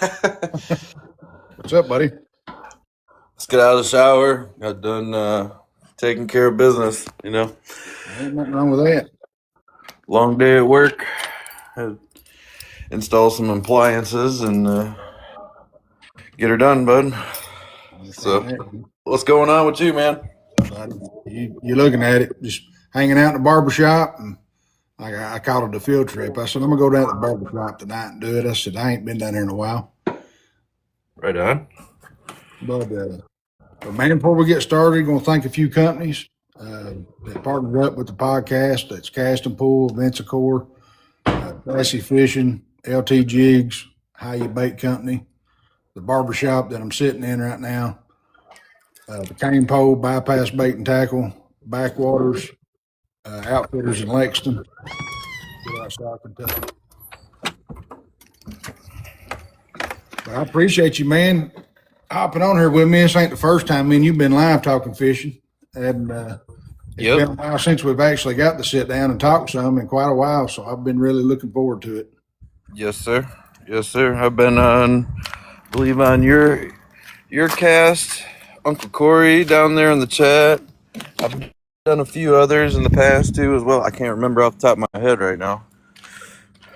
What's up, buddy? Let's get out of the shower. Got done taking care of business. Ain't nothing wrong with that. Long day at work. Had to install some appliances and get her done, bud. I understand So, that. what's going on with you, man? Buddy. You're looking at it, just hanging out in the barbershop, and I called it a field trip. I said, I'm going to go down to the barbershop tonight and do it. I said, I ain't been down there in a while. Right on. But man, before we get started, going to thank a few companies that partnered up with the podcast. That's Cast and Pull, Vincicor, Classy Fishing, LT Jigs, How You Bait Company, the barbershop that I'm sitting in right now, the Cane Pole, Bypass Bait and Tackle, Backwaters, Outfitters in Lexington, South Kentucky. But I appreciate you, man, hopping on here with me. This ain't the first time me and you've been live talking fishing. And it's been a while since we've actually got to sit down and talk some in quite a while. So I've been really looking forward to it. Yes, sir. Yes, sir. I've been on, I believe, on your cast, Uncle Corey down there in the chat. I've done a few others in the past too as well. I can't remember off the top of my head right now.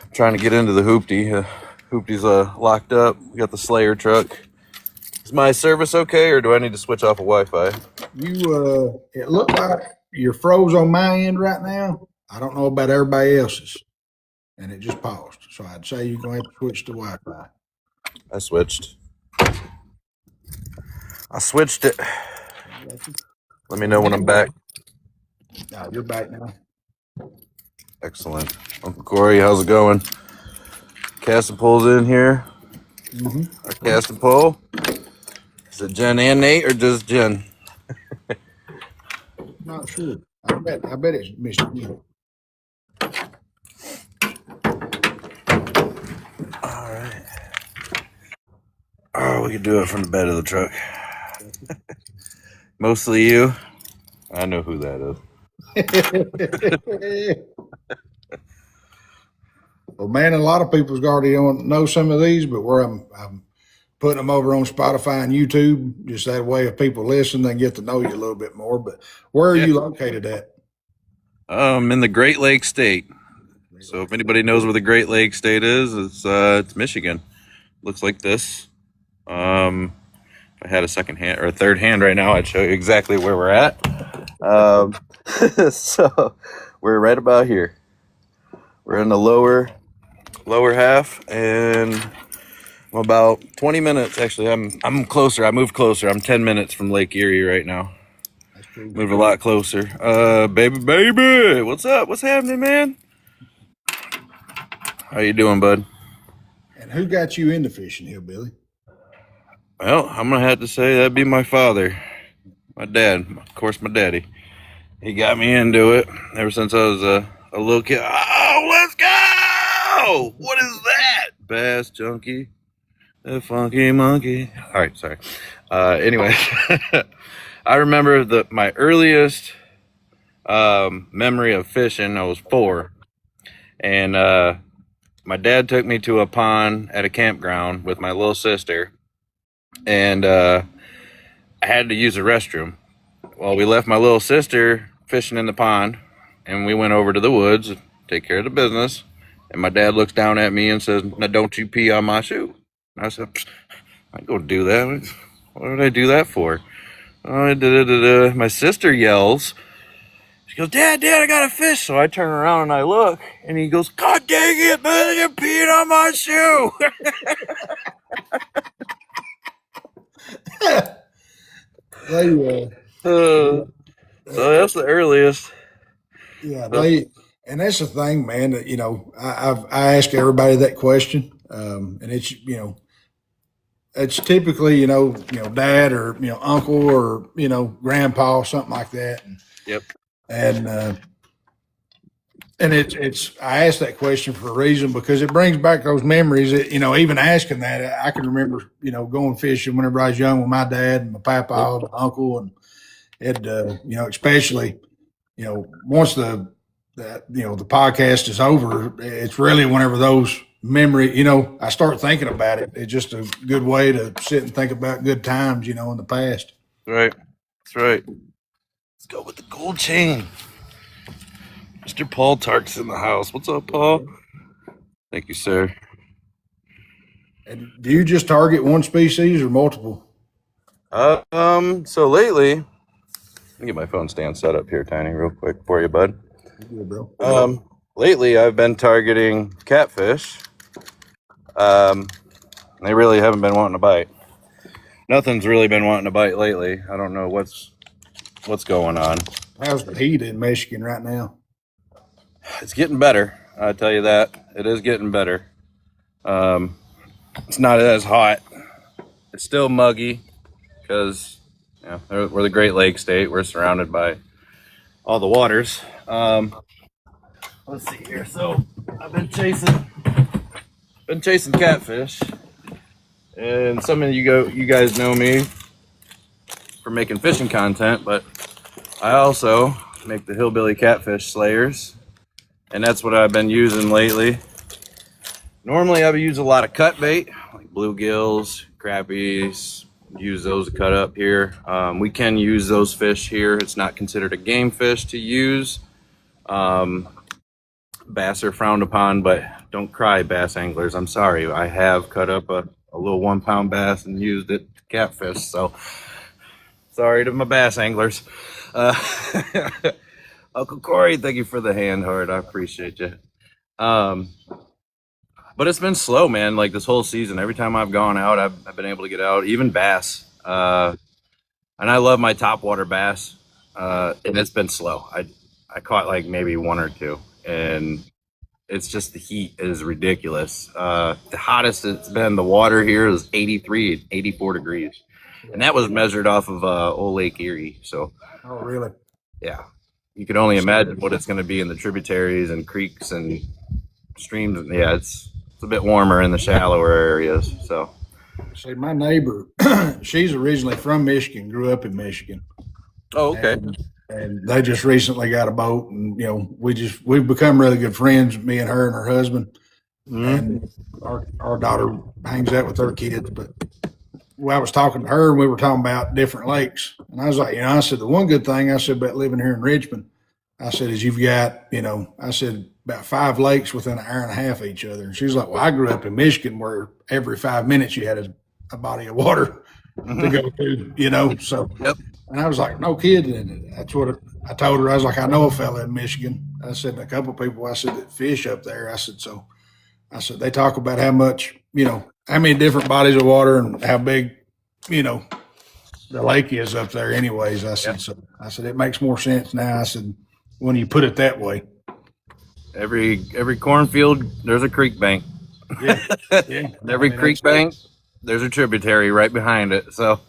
I'm trying to get into the hoopty. Hoopty's locked up. We got the Slayer truck. Is my service okay, or do I need to switch off of Wi-Fi? It looked like you're froze on my end right now. I don't know about everybody else's, and it just paused. So I'd say you're going to have to switch to Wi-Fi. I switched it. Let me know when I'm back. No, you're back now. Excellent. Uncle Corey, how's it going? Cast and Pull's in here. Mm-hmm. Our Cast and Pull. Is it Jen and Nate or just Jen? Not sure. I bet it's Mr. Neil. All right. Oh, we can do it from the bed of the truck. Mostly you. I know who that is. Well, man, a lot of people's already don't know some of these, but where I'm putting them over on Spotify and YouTube, just that way if people listen, they get to know you a little bit more. But where are you located at? In the Great Lakes State. So if anybody knows where the Great Lakes State is, it's Michigan. Looks like this. If I had a second hand or a third hand right now, I'd show you exactly where we're at. So we're right about here. We're in the lower half, and I'm about 20 minutes. Actually, I'm closer. I moved closer. I'm 10 minutes from Lake Erie right now. That's cool. Moved a lot closer. Baby, what's up? What's happening, man? How you doing, bud? And who got you into fishing, Hillbilly? Well, I'm gonna have to say that'd be my father, my dad. Of course, my daddy. He got me into it ever since I was a little kid. Oh, let's go! What is that? Bass junkie, the funky monkey. All right, sorry. Anyway, I remember my earliest memory of fishing. I was 4, and my dad took me to a pond at a campground with my little sister, and I had to use the restroom. Well, we left my little sister fishing in the pond, and we went over to the woods to take care of the business. And my dad looks down at me and says, "Now don't you pee on my shoe." And I said, "I ain't gonna do that. What did I do that for?" My sister yells. She goes, Dad, I got a fish." So I turn around and I look, and he goes, "God dang it, man, you're peeing on my shoe." So that's the earliest. Yeah, and that's the thing, man. That I ask everybody that question, and it's it's typically dad or uncle or grandpa, something like that. Yep. And it's I asked that question for a reason, because it brings back those memories. That, even asking that, I can remember going fishing whenever I was young with my dad and my papa, my uncle, and it especially once the podcast is over, it's really whenever those memory, I start thinking about it. It's just a good way to sit and think about good times, in the past. Right. That's right. Let's go with the gold chain. Mr. Paul Tark's in the house. What's up, Paul? Thank you, sir. And do you just target one species or multiple? So lately, let me get my phone stand set up here, Tiny, real quick for you, bud. Good, bro. Lately I've been targeting catfish. They really haven't been wanting to bite. Nothing's really been wanting to bite lately. I don't know what's going on. How's the heat in Michigan right now? It's getting better. I tell you that. It is getting better. It's not as hot. It's still muggy because we're the Great Lakes state. We're surrounded by all the waters. Let's see here. So I've been chasing catfish, and some of you guys know me for making fishing content, but I also make the Hillbilly Catfish Slayers, and that's what I've been using lately. Normally I would use a lot of cut bait, like bluegills, crappies, use those to cut up here. We can use those fish here. It's not considered a game fish to use. Bass are frowned upon, but don't cry, bass anglers. I'm sorry. I have cut up a little 1 pound bass and used it to catfish, so sorry to my bass anglers. Uncle Corey, thank you for the hand heart. I appreciate you. But it's been slow, man. Like this whole season, every time I've gone out, I've been able to get out, even bass. And I love my topwater bass. And it's been slow. I caught like maybe one or two, and it's just the heat is ridiculous. The hottest it's been, the water here is 83, 84 degrees. And that was measured off of Old Lake Erie. So, Oh, really? yeah, you can only imagine what it's going to be in the tributaries and creeks and streams. Yeah, it's a bit warmer in the shallower areas. So, See, my neighbor, she's originally from Michigan, grew up in Michigan. oh, okay. And they just recently got a boat, and we've become really good friends, me and her and her husband. Mhm. And our daughter hangs out with her kids. But I was talking to her, and we were talking about different lakes. And I was like, I said, the one good thing I said about living here in Richmond, I said, is you've got, I said, about 5 lakes within an hour and a half of each other. And she's like, well, I grew up in Michigan where every 5 minutes you had a body of water to go to, so. Yep. And I was like, no kidding. And that's what I told her. I was like, I know a fella in Michigan. I said, a couple of people, I said, that fish up there. I said, they talk about how much, how many different bodies of water and how big, the lake is up there anyways. I said, it makes more sense now. I said, when you put it that way. Every cornfield, there's a creek bank. Yeah. Yeah. Every creek bank, there's a tributary right behind it. So,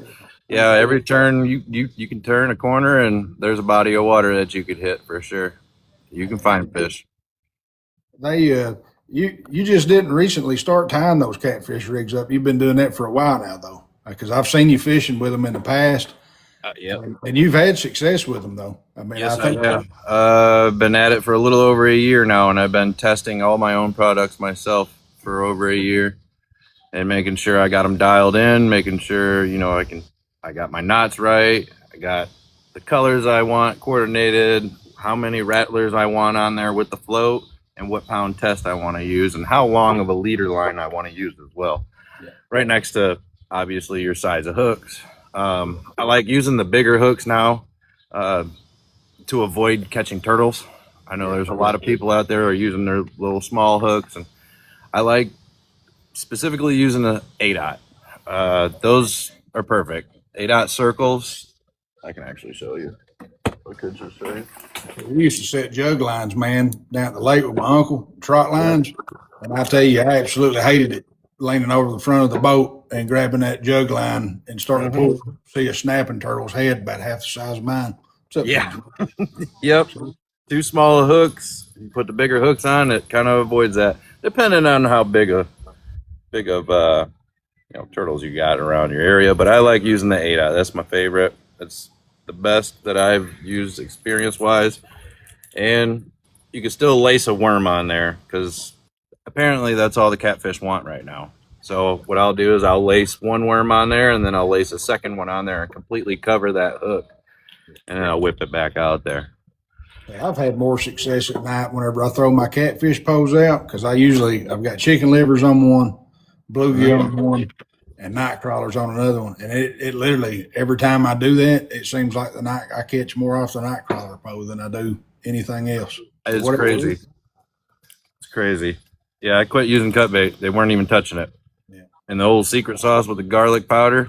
yeah, every turn you can turn a corner and there's a body of water that you could hit for sure. You can find fish. They you just didn't recently start tying those catfish rigs up. You've been doing that for a while now, though, because I've seen you fishing with them in the past. Yep. And you've had success with them, though. I mean, Yes, I think I have. I've been at it for a little over a year now, and I've been testing all my own products myself for over a year, and making sure I got them dialed in, making sure I got my knots right, I got the colors I want coordinated, how many rattlers I want on there with the float, and what pound test I want to use, and how long of a leader line I want to use as well. Yeah. Right next to obviously your size of hooks. I like using the bigger hooks now to avoid catching turtles. I know there's a lot of people out there who are using their little small hooks, and I like specifically using the 8-aught. Those are perfect. 8-aught circles. I can actually show you. I could just show you. we used to set jug lines, man, down at the lake with my uncle, trot lines. And I tell you, I absolutely hated it, leaning over the front of the boat and grabbing that jug line and starting to pull, see a snapping turtle's head about half the size of mine. Yeah. Yep. Too small of hooks. You put the bigger hooks on, it kind of avoids that. Depending on how big of turtles you got around your area. But I like using the 8-aught. That's my favorite. That's the best that I've used experience wise. And you can still lace a worm on there because apparently that's all the catfish want right now. So what I'll do is I'll lace one worm on there, and then I'll lace a second one on there and completely cover that hook, and then I'll whip it back out there. I've had more success at night whenever I throw my catfish poles out because I've got chicken livers on one, bluegill on one, and night crawlers on another one. And it literally, every time I do that, it seems like I catch more off the night crawler pole than I do anything else. It's crazy. It's crazy. Yeah, I quit using cut bait. They weren't even touching it. Yeah. And the old secret sauce with the garlic powder,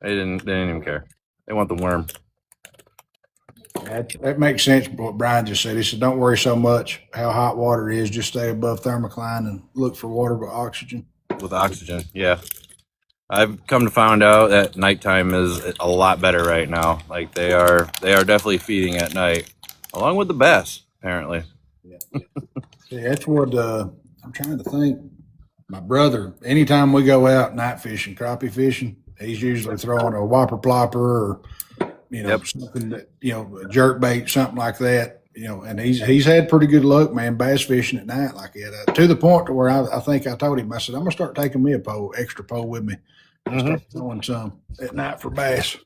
they didn't even care. They want the worm. That makes sense. What Brian just said. He said, "Don't worry so much how hot water is. Just stay above thermocline and look for water with oxygen." With oxygen, yeah. I've come to find out that nighttime is a lot better right now. Like they are definitely feeding at night, along with the bass. Apparently. Yeah. See, that's what I'm trying to think. My brother, anytime we go out night fishing, crappie fishing, he's usually throwing a whopper plopper or something that a jerk bait, something like that. And he's had pretty good luck, man, bass fishing at night like that. To the point to where I think I told him, I said, I'm gonna start taking me a extra pole with me, and start throwing some at night for bass.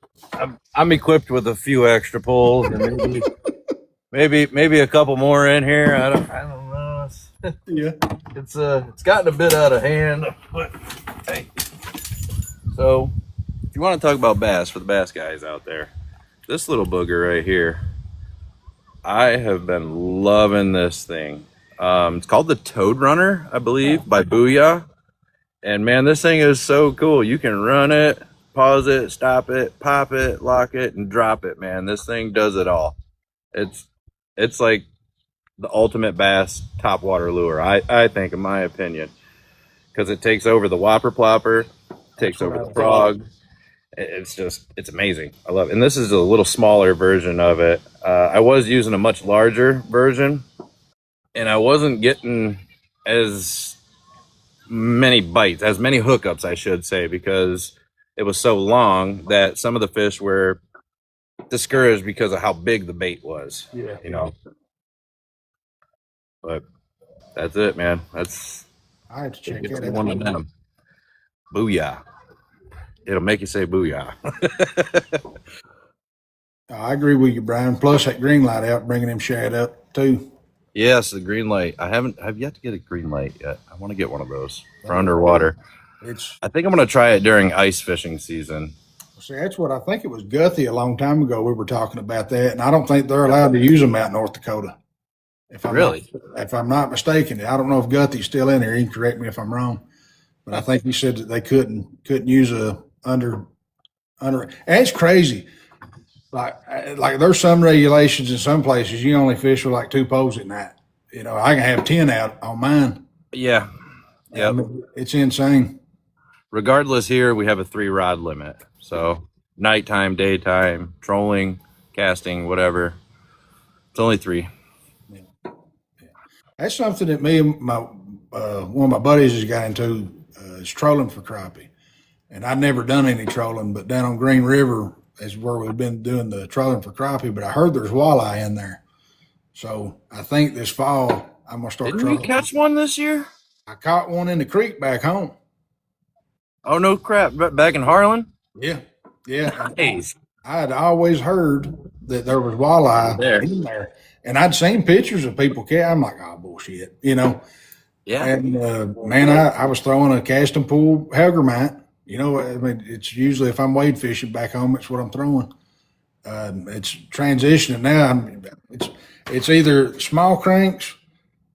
I'm equipped with a few extra poles, and maybe a couple more in here. I don't know. Yeah, it's gotten a bit out of hand, but hey. So if you want to talk about bass for the bass guys out there, this little booger right here, I have been loving this thing. It's called the Toad Runner, I believe, by Booyah. And man, this thing is so cool. You can run it, pause it, stop it, pop it, lock it, and drop it, man. This thing does it all. It's like the ultimate bass topwater lure, I think, in my opinion. Because it takes over the whopper plopper, takes over the frog. It's amazing. I love it. And this is a little smaller version of it. I was using a much larger version, and I wasn't getting as many bites, as many hookups, I should say, because it was so long that some of the fish were discouraged because of how big the bait was. Yeah. But that's it, man. I have to check it's that out. one of them. Booyah. It'll make you say booyah. I agree with you, Brian. Plus that green light out, bringing him shad up too. Yes, the green light. I've yet to get a green light yet. I want to get one of those for underwater. I think I'm going to try it during ice fishing season. See, that's what I think it was Guthy a long time ago. We were talking about that, and I don't think they're allowed to use them out in North Dakota. If I'm not mistaken, I don't know if Guthy's still in here. He can correct me if I'm wrong, but I think he said that they couldn't use a under. And it's crazy. Like there's some regulations in some places you only fish with like 2 poles at night. I can have 10 out on mine. Yeah. Yep. I mean, it's insane. Regardless, here we have a 3-rod limit. So nighttime, daytime, trolling, casting, whatever. It's only 3. Yeah. That's something that me and my one of my buddies has got into is trolling for crappie. And I'd never done any trolling, but down on Green River is where we've been doing the trolling for crappie. But I heard there's walleye in there, so I think this fall I'm gonna start trolling. Did you catch one this year? I caught one in the creek back home. Oh no crap! Back in Harlan? Yeah. Nice. I had always heard that there was walleye in there, and I'd seen pictures of people catch. I'm like, oh bullshit, Yeah. And man, I was throwing a casting pool Helgermite. I mean, it's usually if I'm wade fishing back home, it's what I'm throwing. It's transitioning now. It's either small cranks,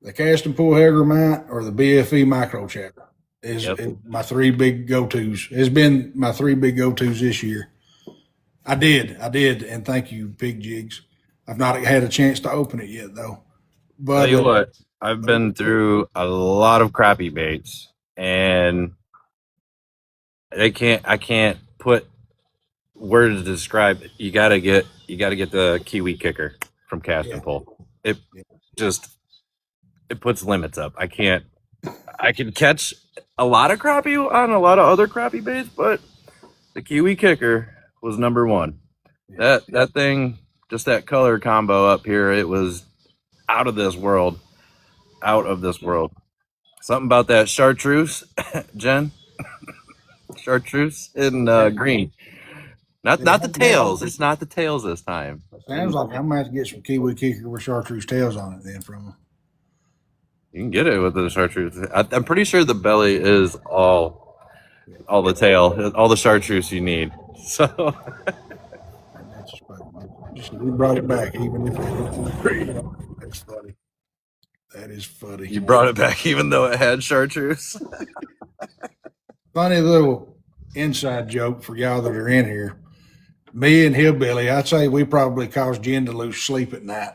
the casting pool Helgermite, or the BFE micro chatter. Is my 3 big go-tos. It's been my 3 big go-tos this year. I did, and thank you, Pig Jigs. I've not had a chance to open it yet, though. But tell you what, I've been through a lot of crappie baits, and I can't put words to describe it. You gotta get the Kiwi kicker from Cast and Pull. It puts limits up. I can catch a lot of crappie on a lot of other crappie baits, but the Kiwi kicker was number 1. That thing, just that color combo up here, it was out of this world. Something about that chartreuse, Jen. Chartreuse in green. Not the tails. It's not the tails this time. Sounds like I'm gonna have to get some kiwi kicker with chartreuse tails on it then from them. You can get it with the chartreuse. I'm pretty sure the belly is all the tail, all the chartreuse you need. So We brought it back, even if that's funny. That is funny. you brought it back, even though it had chartreuse. Funny little inside joke for y'all that are in here. Me and Hillbilly, I'd say we probably caused Jen to lose sleep at night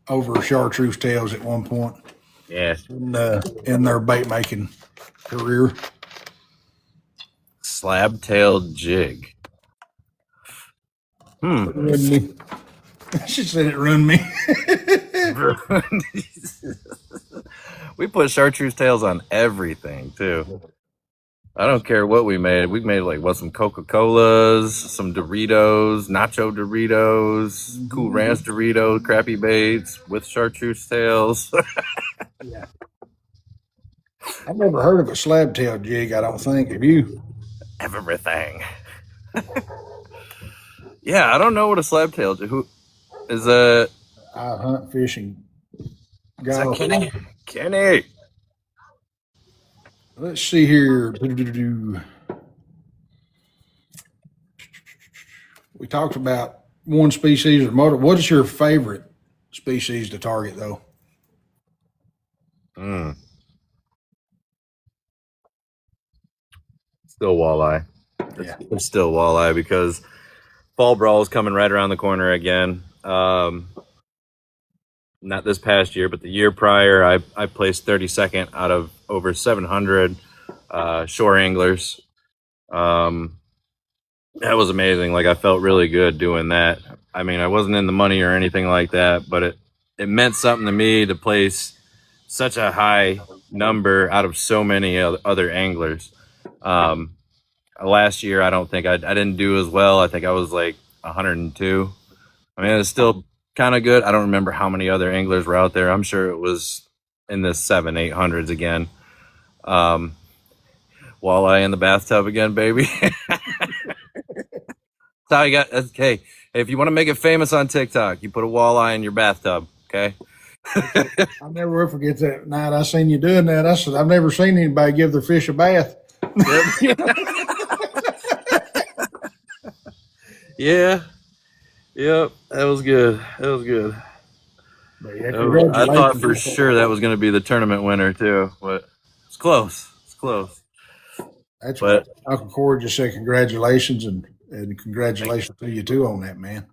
over chartreuse tails at one point Yeah, in their bait making career. slab tailed jig. Ruined me. She said it ruined me. We put chartreuse tails on everything too. I don't care what we made. We made some Coca-Colas, some Doritos, nacho Doritos, Cool Ranch Doritos, crappy baits with chartreuse tails. Yeah. I've never heard of a slab tail jig, I don't think. Have you? Everything. Yeah, I don't know what a slab tail jig. Who is that? I hunt, fish, and Is that golf. Kenny? Kenny. Let's see here. We talked about one species or motor. What is your favorite species to target, though? Still walleye. Yeah. It's still walleye because fall brawl is coming right around the corner again. Not this past year, but the year prior, I placed 32nd out of over 700 shore anglers. That was amazing. Like, I felt really good doing that. I mean, I wasn't in the money or anything like that, but it meant something to me to place such a high number out of so many other anglers. Last year, I don't think I didn't do as well. I think I was like 102. I mean, it's still kind of good. I don't remember how many other anglers were out there. I'm sure it was in the 700-800s again. Walleye in the bathtub again, baby. That's how you got. Okay, if you want to make it famous on TikTok, you put a walleye in your bathtub. Okay. I'll never ever forget that night I seen you doing that. I said, I've never seen anybody give their fish a bath. Yeah. Yep. That was good. That was good. Yeah, I thought for sure that was going to be the tournament winner too, but it's close. It's close. That's what Uncle Corey just said. Congratulations and congratulations to you too on that, man.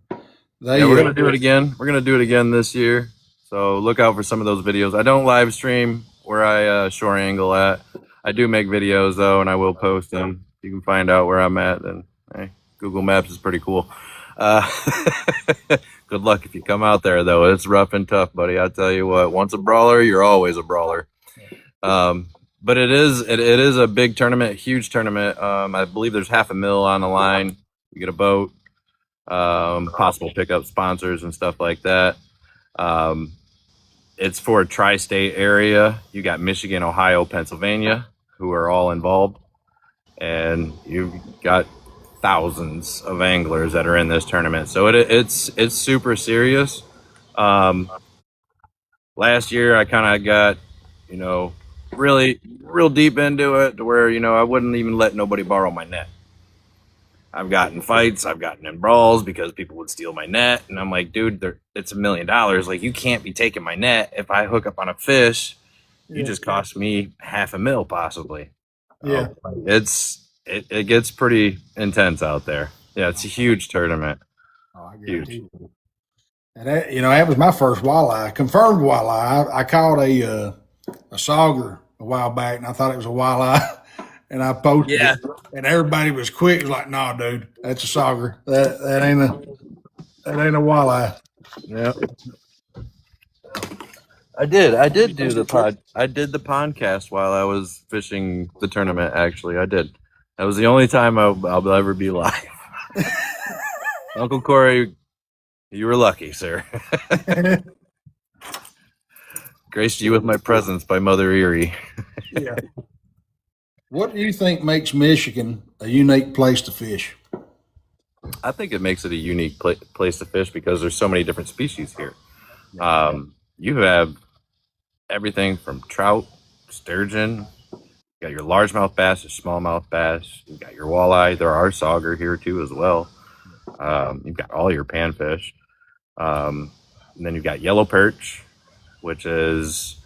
We're gonna do it again. We're gonna do it again this year. So look out for some of those videos. I don't live stream where I shore angle at. I do make videos though, and I will post them. You can find out where I'm at. And hey, Google Maps is pretty cool. Good luck if you come out there though. It's rough and tough, buddy. I tell you what. Once a brawler, you're always a brawler. But it is a big tournament, huge tournament. I believe there's $500,000 on the line. You get a boat, possible pickup sponsors and stuff like that. It's for a tri-state area. You got Michigan, Ohio, Pennsylvania, who are all involved, and you've got thousands of anglers that are in this tournament. So it's super serious. Last year I kind of got, really real deep into it to where, I wouldn't even let nobody borrow my net. I've gotten fights, I've gotten in brawls because people would steal my net, and I'm like, dude, it's $1 million. Like, you can't be taking my net. If I hook up on a fish, you just cost me $500,000 possibly. Yeah. It gets pretty intense out there. Yeah, it's a huge tournament. Oh, I huge. And that was my first walleye, confirmed walleye. I caught a sauger a while back, and I thought it was a walleye, and I posted it, and everybody was quick. It was like, "No, dude, that's a sauger. That ain't a walleye." Yeah. I did do the pod. I did the podcast while I was fishing the tournament. Actually, I did. That was the only time I'll ever be live. Uncle Corey, you were lucky, sir. graced you with my presence by Mother Erie. Yeah. What do you think makes Michigan a unique place to fish? I think it makes it a unique place to fish because there's so many different species here. You have everything from trout, sturgeon. You got your largemouth bass, your smallmouth bass. You got your walleye. There are sauger here too as well. You've got all your panfish. And then you've got yellow perch, which is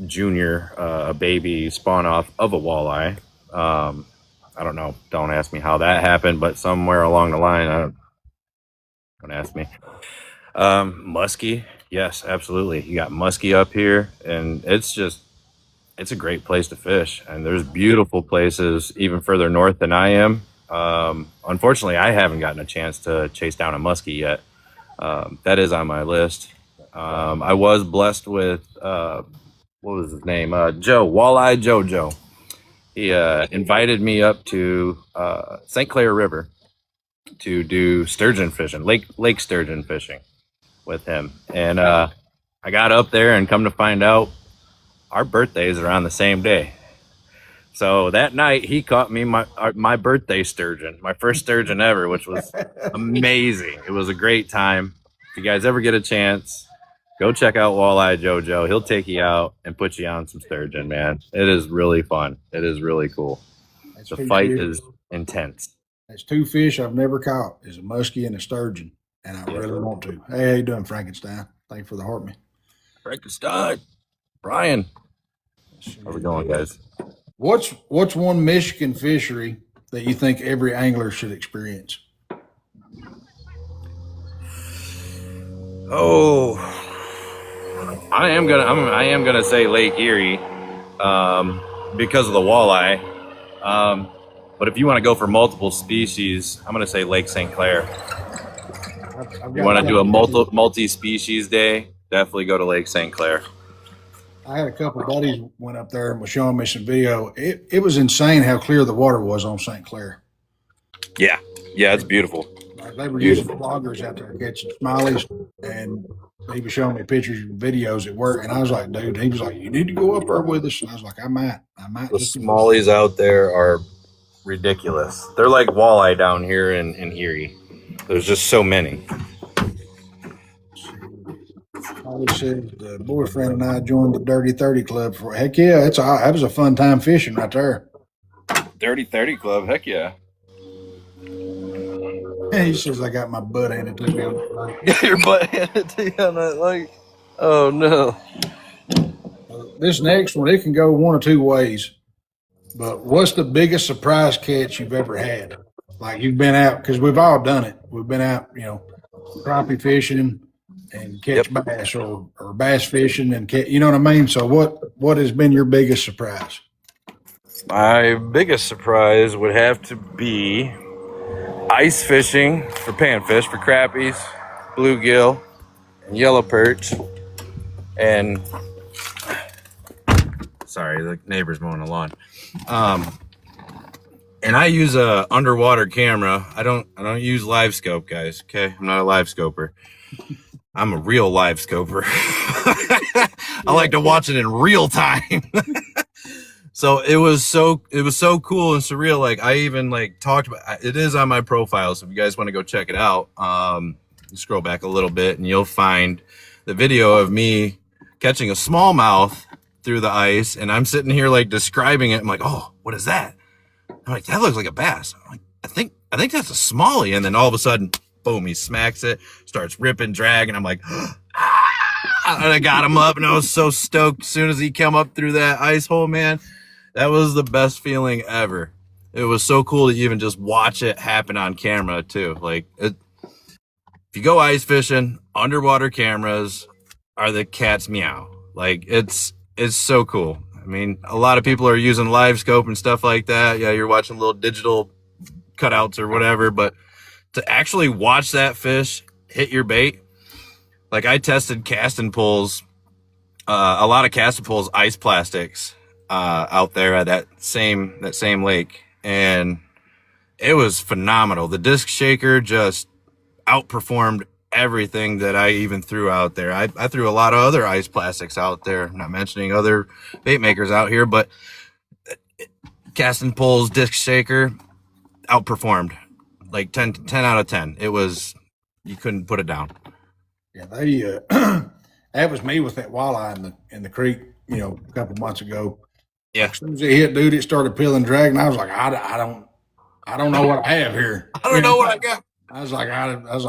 junior, a baby spawn off of a walleye. I don't know. Don't ask me how that happened, but somewhere along the line, don't ask me. Muskie, yes, absolutely. You got muskie up here, and it's a great place to fish. And there's beautiful places even further north than I am. Unfortunately, I haven't gotten a chance to chase down a muskie yet. That is on my list. I was blessed with what was his name? Joe, Walleye Jojo. He invited me up to St. Clair River to do sturgeon fishing, lake sturgeon fishing with him. And I got up there, and come to find out, our birthdays are on the same day. So that night he caught me my birthday sturgeon, my first sturgeon ever, which was amazing. It was a great time. If you guys ever get a chance, go check out Walleye Jojo. He'll take you out and put you on some sturgeon, man. It is really fun. It is really cool. The fight is intense. That's two fish I've never caught, is a muskie and a sturgeon, and I really want to. Hey, how you doing, Frankenstein? Thank you for the heart me. Frankenstein. Brian. How's it going, guys? What's one Michigan fishery that you think every angler should experience? Oh, I am gonna say Lake Erie, because of the walleye. But if you want to go for multiple species, I'm gonna say Lake St. Clair. You want to do a multi-species day? Definitely go to Lake St. Clair. I had a couple of buddies went up there and was showing me some video. It was insane how clear the water was on St. Clair. Yeah, it's beautiful. Like they were using vloggers out there catching smileys, and he was showing me pictures and videos at work. And I was like, dude, he was like, you need to go up there with us. And I was like, I might. The smallies out there are ridiculous. They're like walleye down here in Erie. There's just so many. I said the boyfriend and I joined the Dirty 30 Club for heck yeah, that was a fun time fishing right there. Dirty 30 Club, heck yeah. He says I got my butt handed to me on that lake. Got your butt handed to you on that lake. Oh no. This next one, it can go one of two ways. But what's the biggest surprise catch you've ever had? Like you've been out, because we've all done it. We've been out, crappie fishing and catch bass, or bass fishing and catch, you know what I mean? So what has been your biggest surprise? My biggest surprise would have to be ice fishing for panfish, for crappies, bluegill, and yellow perch. And sorry, the neighbor's mowing the lawn. And I use a underwater camera. I don't use live scope, guys. Okay, I'm not a live scoper. I'm a real live scoper. I like to watch it in real time. So it was so cool and surreal. Like I even talked about it. Is on my profile, so if you guys want to go check it out, scroll back a little bit and you'll find the video of me catching a smallmouth through the ice, and I'm sitting here describing it. I'm like, oh, what is that? I'm like, that looks like a bass. I'm like, I think that's a smallie. And then all of a sudden, boom, he smacks it, starts ripping, dragging. I'm like, ah! And I got him up, and I was so stoked as soon as he came up through that ice hole, man. That was the best feeling ever. It was so cool to even just watch it happen on camera too. If you go ice fishing, underwater cameras are the cat's meow. It's so cool. I mean, a lot of people are using live scope and stuff like that. Yeah, you're watching little digital cutouts or whatever, but to actually watch that fish hit your bait, I tested casting poles, a lot of casting poles, ice plastics, out there at that same lake, and it was phenomenal. The disc shaker just outperformed everything that I even threw out there. I threw a lot of other ice plastics out there, not mentioning other bait makers out here, but Cast and Pull's disc shaker outperformed, like 10 out of 10. It was, you couldn't put it down. Yeah, they that was me with that walleye in the creek, a couple months ago. Yeah. As soon as it hit, dude, it started peeling, dragging. I was like, I don't know what I have here. I don't know what I got. I was like,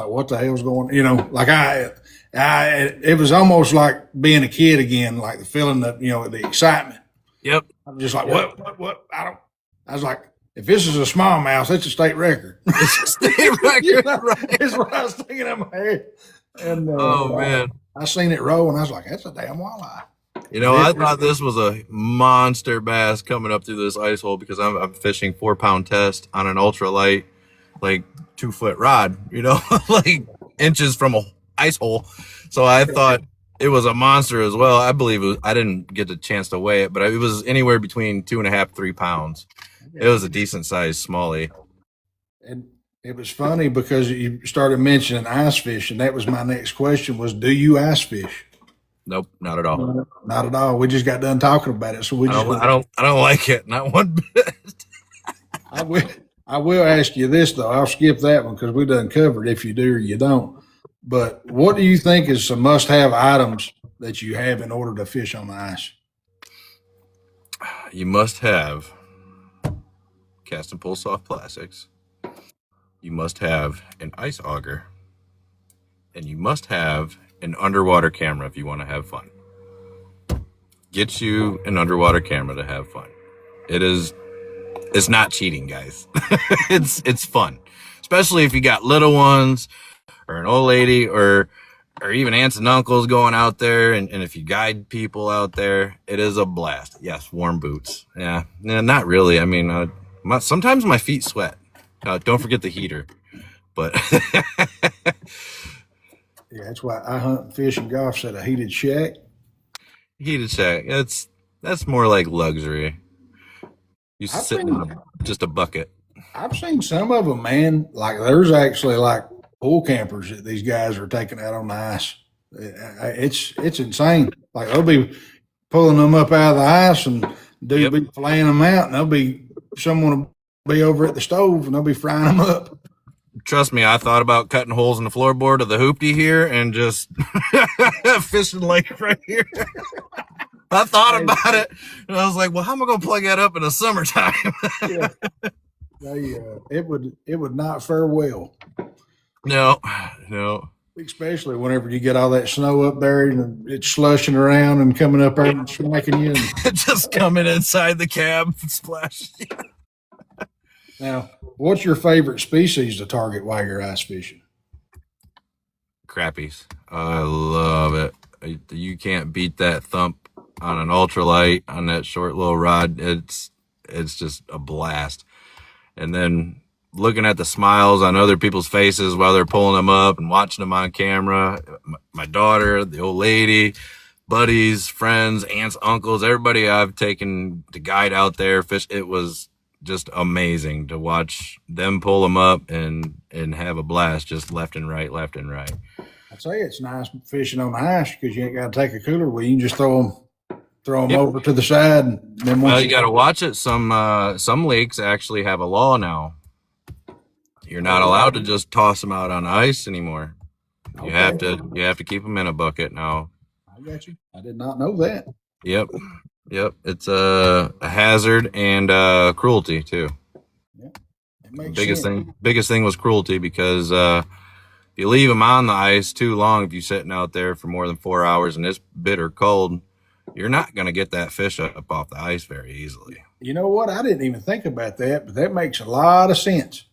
what the hell's going? Like it was almost like being a kid again, like the feeling that the excitement. Yep. I'm just like, what? I was like, if this is a smallmouth, it's a state record. It's a state record, right? That's what I was thinking in my head. And oh man, I seen it roll, and I was like, that's a damn walleye. I thought this was a monster bass coming up through this ice hole because I'm fishing 4-pound test on an ultralight, like 2-foot rod, like inches from a ice hole. So I thought it was a monster as well. I believe I didn't get a chance to weigh it, but it was anywhere between 2.5, 3 pounds. It was a decent sized smallie. And it was funny because you started mentioning ice fish, and that was my next question: was do you ice fish? Nope, not at all. Not at all. We just got done talking about it, so we just. I don't like it. Not one bit. I will ask you this though. I'll skip that one because we done covered if you do or you don't. But what do you think is some must-have items that you have in order to fish on the ice? You must have Cast and Pull soft plastics. You must have an ice auger, and you must have an underwater camera if you want to have fun. Get you an underwater camera to have fun. It's not cheating, guys. it's fun, especially if you got little ones or an old lady or even aunts and uncles going out there, and if you guide people out there, it is a blast. Yes, warm boots. Yeah, not really. I mean, sometimes my feet sweat. Don't forget the heater. But yeah, that's why I hunt and fish and golf at a heated shack. Heated shack. That's more like luxury. You sit in just a bucket. I've seen some of them, man. Like there's actually like pool campers that these guys are taking out on the ice. It's insane. Like they'll be pulling them up out of the ice, and dude be flaying them out, and someone will be over at the stove, and they'll be frying them up. Trust me, I thought about cutting holes in the floorboard of the hoopty here and just fishing like right here. I thought about it, and I was like, "Well, how am I going to plug that up in the summertime?" Yeah. It would not fare well. No. Especially whenever you get all that snow up there and it's slushing around and coming up there and smacking you. Just coming inside the cab, splash. Now, what's your favorite species to target while you're ice fishing? Crappies. I love it. You can't beat that thump on an ultralight on that short little rod. It's just a blast. And then looking at the smiles on other people's faces while they're pulling them up and watching them on camera. My daughter, the old lady, buddies, friends, aunts, uncles, everybody I've taken to guide out there fish. It was just amazing to watch them pull them up and have a blast just left and right. I'd say it's nice fishing on the ice because you ain't got to take a cooler with you. You can just throw them over to the side. And then you got to watch it. Some lakes actually have a law now. You're not allowed to just toss them out on ice anymore. You have to keep them in a bucket now. I got you. I did not know that. Yep. It's a hazard and cruelty too. Yeah. Biggest thing was cruelty because if you leave them on the ice too long, if you're sitting out there for more than 4 hours and it's bitter cold, you're not going to get that fish up off the ice very easily. You know what? I didn't even think about that, but that makes a lot of sense.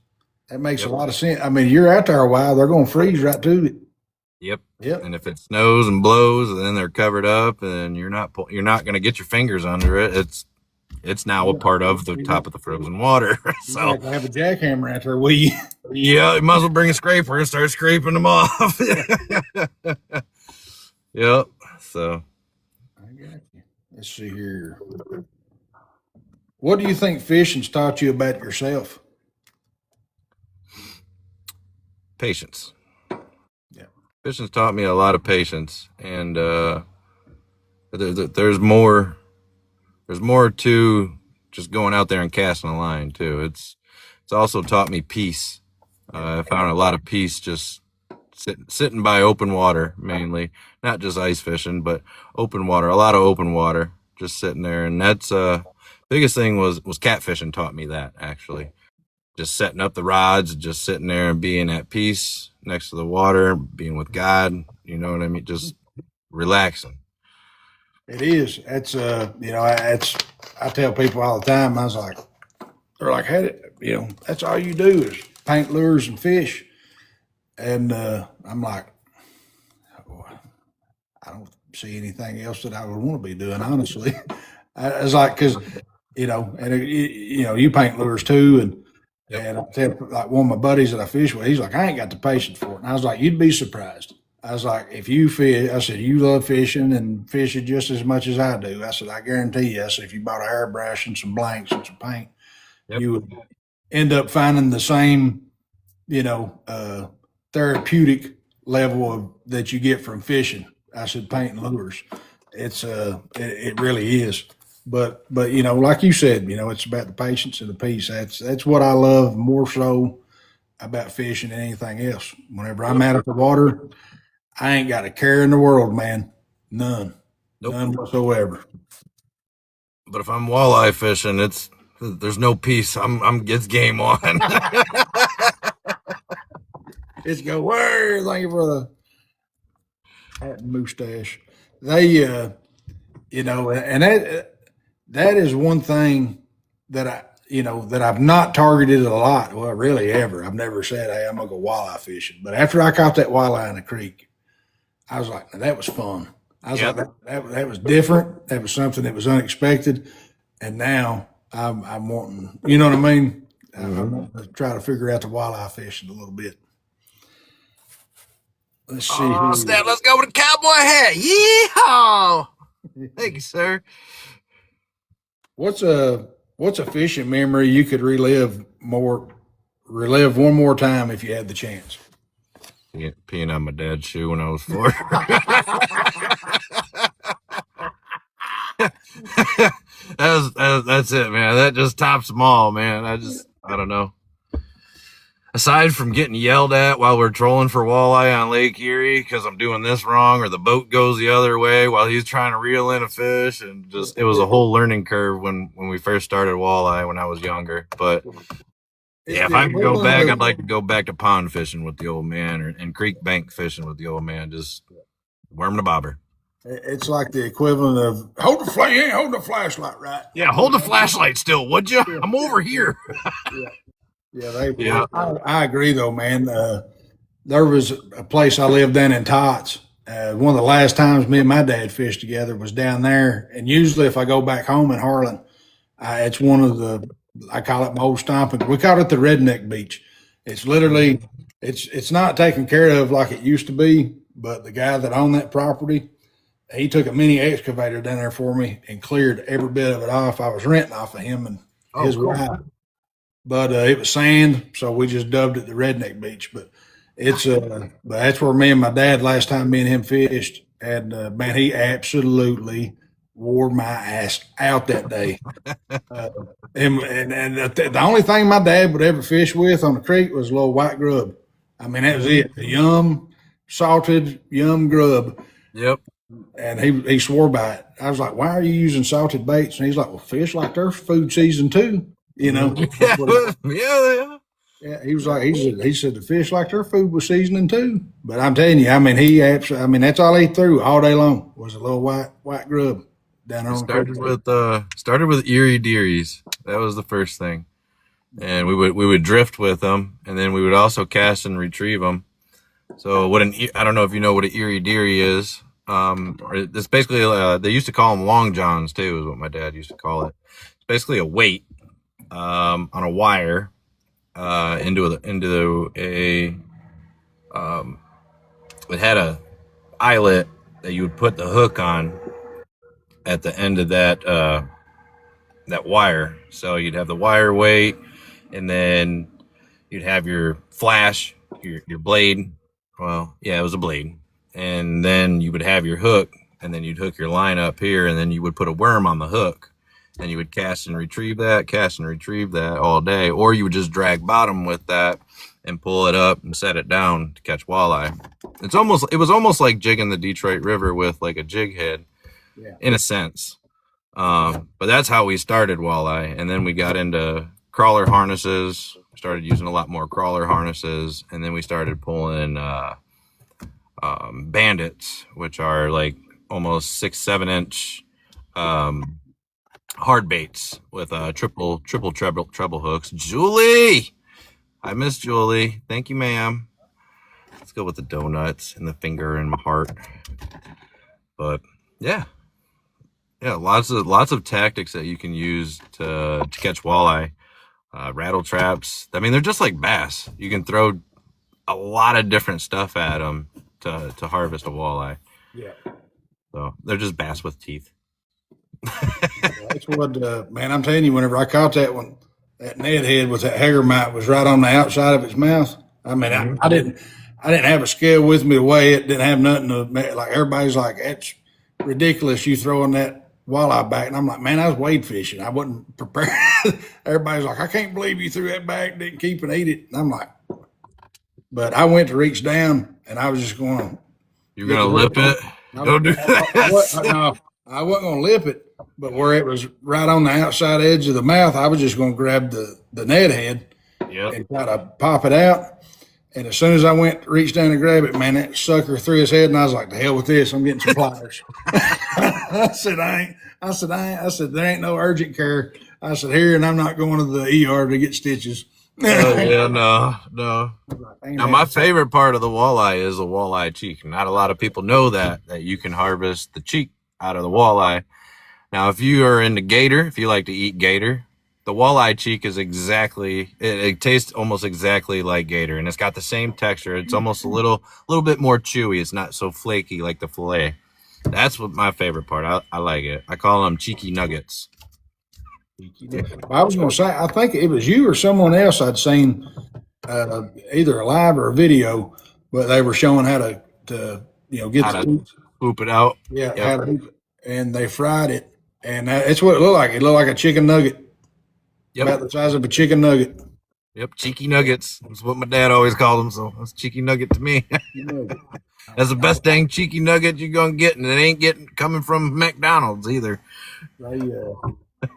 A lot of sense. I mean, you're out there a while, they're going to freeze right to it. Yep. And if it snows and blows, and then they're covered up, and you're not going to get your fingers under it. It's now a part of the top of the frozen water. So you have a jackhammer out there, will you? Yeah, you might as well bring a scraper and start scraping them off. Yep. So I got you. Let's see here. What do you think fishing's taught you about yourself? Patience. Yeah. Fishing's taught me a lot of patience, and there's more. There's more to just going out there and casting a line too. It's also taught me peace. I found a lot of peace just sitting by open water, mainly, not just ice fishing, but open water. A lot of open water, just sitting there, and that's biggest thing was catfishing taught me that actually. Just setting up the rods, just sitting there and being at peace next to the water, being with God. You know what I mean? Just relaxing. It is. That's that's I tell people all the time. I was like, they're like, hey, that's all you do is paint lures and fish, and I'm like, I don't see anything else that I would want to be doing, honestly. I was like, because and you paint lures too, and Yep. and I tell like one of my buddies that I fish with, he's like, I ain't got the patience for it, and I was like, you'd be surprised. I was like, if you fish, I said, you love fishing and fishing just as much as I do. I said, I guarantee you, I said, if you bought a hairbrush and some blanks and some paint, Yep. you would end up finding the same, therapeutic level that you get from fishing. I said, painting lures. It really is. But like you said, it's about the patience and the peace. That's what I love more so about fishing than anything else. Whenever I'm out of the water, I ain't got a care in the world, man. None. Nope. None whatsoever. But if I'm walleye fishing, there's no peace. It's game on. It's go, where? Thank you for the hat and mustache. They and that is one thing that that I've not targeted a lot. Well, really ever. I've never said, hey, I'm gonna go walleye fishing. But after I caught that walleye in the creek, I was like, now, that was fun. I was Yep. like, that was different. That was something that was unexpected. And now I'm wanting, you know what I mean? I'm wanting to try to figure out the walleye fishing a little bit. Let's see. Oh, snap, let's go with a cowboy hat. Yeehaw! Thank you, sir. What's a fishing memory you could relive one more time if you had the chance? Peeing on my dad's shoe when I was 4. That's it, man. That just tops them all, man. I don't know. Aside from getting yelled at while we're trolling for walleye on Lake Erie because I'm doing this wrong, or the boat goes the other way while he's trying to reel in a fish, and just it was a whole learning curve when we first started walleye when I was younger. But yeah, if I could go back, I'd like to go back to pond fishing with the old man, and creek bank fishing with the old man, just worm the bobber. It's like the equivalent of hold the flag, you ain't holding the flashlight, right? Yeah, hold the flashlight still, would you? I'm over here. Yeah. I agree though, man. There was a place I lived in Tots. One of the last times me and my dad fished together was down there. And usually, if I go back home in Harlan, it's one of I call it my old stomping. We call it the redneck beach. It's literally, it's not taken care of like it used to be. But the guy that owned that property, he took a mini excavator down there for me and cleared every bit of it off. I was renting off of him and his wife. But it was sand, so we just dubbed it the redneck beach. But but that's where me and my dad last time me and him fished, and man, he absolutely wore my ass out that day. And the only thing my dad would ever fish with on the creek was a little white grub. I mean, that was it. The salted yum grub. Yep. And he swore by it. I was like, why are you using salted baits? And he's like, well, fish like their food season too. Yeah. Yeah, he was like, he said the fish like their food was seasoning too. But I'm telling you, I mean, that's all he threw all day long was a little white grub down there. Started with Erie Dearies. That was the first thing, and we would drift with them, and then we would also cast and retrieve them. So I don't know if you know what an Erie Deary is. It's basically they used to call them long johns too, is what my dad used to call it. It's basically a weight on a wire into a it had a eyelet that you would put the hook on at the end of that wire. So you'd have the wire weight, and then you'd have your flash, your blade Well, yeah, it was a blade. And then you would have your hook, and then you'd hook your line up here, and then you would put a worm on the hook, and you would cast and retrieve that all day. Or you would just drag bottom with that and pull it up and set it down to catch walleye. It was almost like jigging the Detroit River with like a jig head, in a sense. But that's how we started walleye. And then we got into crawler harnesses, started using a lot more crawler harnesses, and then we started pulling bandits, which are like almost 6-7 inch hard baits with triple treble hooks. Julie, I miss Julie. Thank you, ma'am. Let's go with the donuts and the finger in my heart. But yeah, lots of tactics that you can use to catch walleye. Rattle traps. I mean, they're just like bass. You can throw a lot of different stuff at them to harvest a walleye. Yeah. So they're just bass with teeth. That's what, man, I'm telling you, whenever I caught that one, that Ned head with that hanger mite was right on the outside of its mouth. I mean, I didn't have a scale with me to weigh it. Didn't have nothing to, like, everybody's like, that's ridiculous, you throwing that walleye back. And I'm like, man, I was wade fishing. I wasn't prepared. Everybody's like, I can't believe you threw that back, didn't keep and eat it. And I'm like, but I went to reach down and I was just going, you're going to lip it? Don't do that. I wasn't going to lip it, but where it was right on the outside edge of the mouth, I was just going to grab the Ned head and try to pop it out. And as soon as I went to reach down and grab it, man, that sucker threw his head, and I was like, "The hell with this! I'm getting some pliers." I said, "There ain't no urgent care." I said, "Here, and I'm not going to the ER to get stitches." No. Now, my favorite part of the walleye is the walleye cheek. Not a lot of people know that you can harvest the cheek out of the walleye. Now, if you are into gator, if you like to eat gator, the walleye cheek is it tastes almost exactly like gator, and it's got the same texture. It's almost a little bit more chewy. It's not so flaky like the fillet. That's what my favorite part. I like it. I call them cheeky nuggets. I was going to say, I think it was you or someone else I'd seen, either a live or a video, but they were showing how to get how to poop it out. Yeah, how to poop it. And they fried it, and that's what it looked like. It looked like a chicken nugget. About the size of a chicken nugget. Yep, cheeky nuggets. That's what my dad always called them, so that's cheeky nugget to me. That's the best dang cheeky nugget you're going to get, and it ain't coming from McDonald's either.